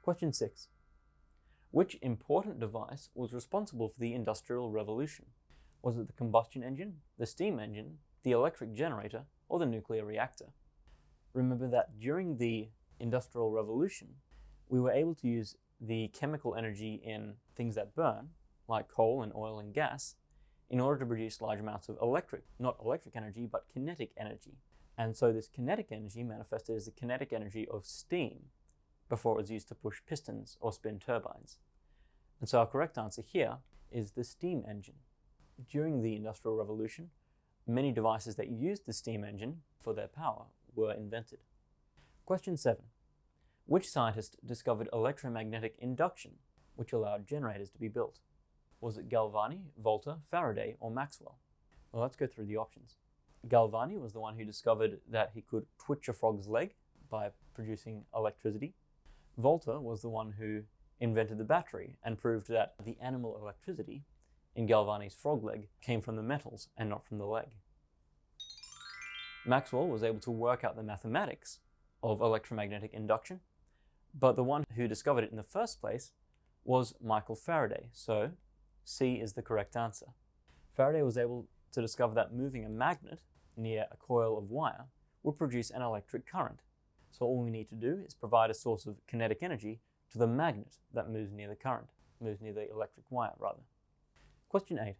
Question 6. Which important device was responsible for the Industrial Revolution? Was it the combustion engine, the steam engine, the electric generator, or the nuclear reactor? Remember that during the Industrial Revolution, we were able to use the chemical energy in things that burn, like coal and oil and gas, in order to produce large amounts of not electric energy, but kinetic energy. And so this kinetic energy manifested as the kinetic energy of steam before it was used to push pistons or spin turbines. And so our correct answer here is the steam engine. During the Industrial Revolution, many devices that used the steam engine for their power were invented. Question 7. Which scientist discovered electromagnetic induction, which allowed generators to be built? Was it Galvani, Volta, Faraday, or Maxwell? Well, let's go through the options. Galvani was the one who discovered that he could twitch a frog's leg by producing electricity. Volta was the one who invented the battery and proved that the animal electricity in Galvani's frog leg came from the metals and not from the leg. Maxwell was able to work out the mathematics of electromagnetic induction, but the one who discovered it in the first place was Michael Faraday, so C is the correct answer. Faraday was able to discover that moving a magnet near a coil of wire would produce an electric current. So all we need to do is provide a source of kinetic energy to the magnet that moves near the electric wire rather. Question 8.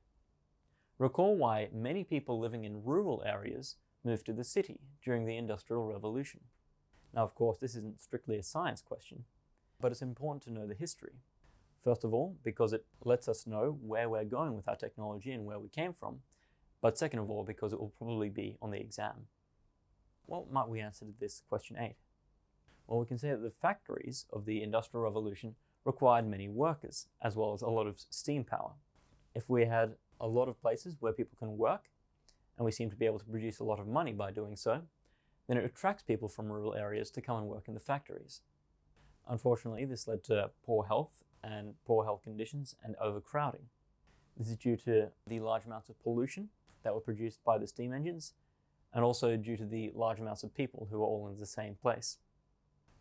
Recall why many people living in rural areas moved to the city during the Industrial Revolution. Now, of course, this isn't strictly a science question, but it's important to know the history. First of all, because it lets us know where we're going with our technology and where we came from, but second of all, because it will probably be on the exam. What might we answer to this question 8? Well, we can say that the factories of the Industrial Revolution required many workers, as well as a lot of steam power. If we had a lot of places where people can work, and we seem to be able to produce a lot of money by doing so, then it attracts people from rural areas to come and work in the factories. Unfortunately, this led to poor health conditions and overcrowding. This is due to the large amounts of pollution that were produced by the steam engines, and also due to the large amounts of people who were all in the same place.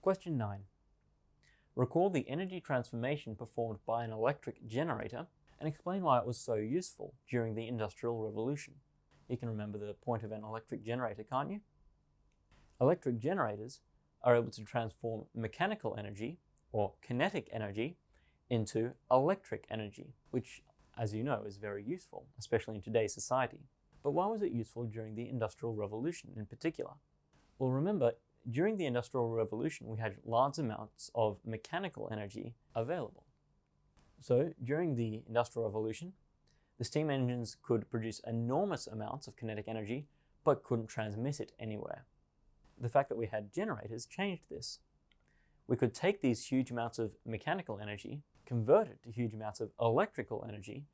Question 9. Recall the energy transformation performed by an electric generator and explain why it was so useful during the Industrial Revolution. You can remember the point of an electric generator, can't you? Electric generators are able to transform mechanical energy, or kinetic energy, into electric energy, which, as you know, is very useful, especially in today's society. But why was it useful during the Industrial Revolution in particular? Well, remember, during the Industrial Revolution, we had large amounts of mechanical energy available. So, during the Industrial Revolution, the steam engines could produce enormous amounts of kinetic energy, but couldn't transmit it anywhere. The fact that we had generators changed this. We could take these huge amounts of mechanical energy, convert it to huge amounts of electrical energy,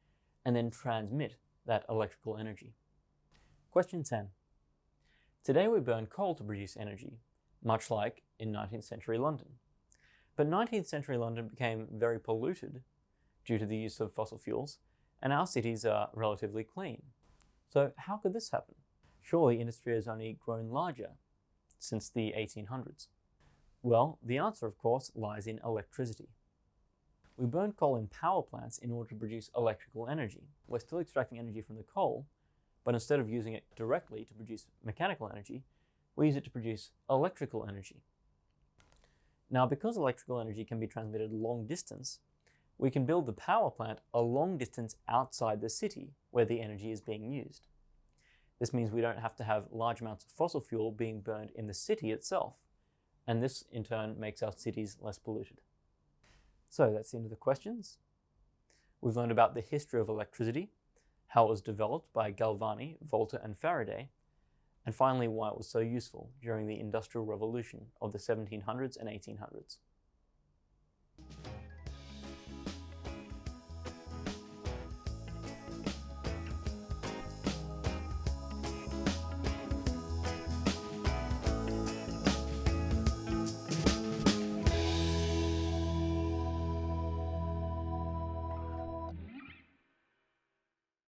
and then transmit that electrical energy. Question 10. Today we burn coal to produce energy, much like in 19th century London. But 19th century London became very polluted due to the use of fossil fuels, and our cities are relatively clean. So how could this happen? Surely industry has only grown larger since the 1800s. Well, the answer, of course, lies in electricity. We burn coal in power plants in order to produce electrical energy. We're still extracting energy from the coal, but instead of using it directly to produce mechanical energy, we use it to produce electrical energy. Now, because electrical energy can be transmitted long distance, we can build the power plant a long distance outside the city where the energy is being used. This means we don't have to have large amounts of fossil fuel being burned in the city itself, and this in turn makes our cities less polluted. So that's the end of the questions. We've learned about the history of electricity, how it was developed by Galvani, Volta, and Faraday, and finally why it was so useful during the Industrial Revolution of the 1700s and 1800s.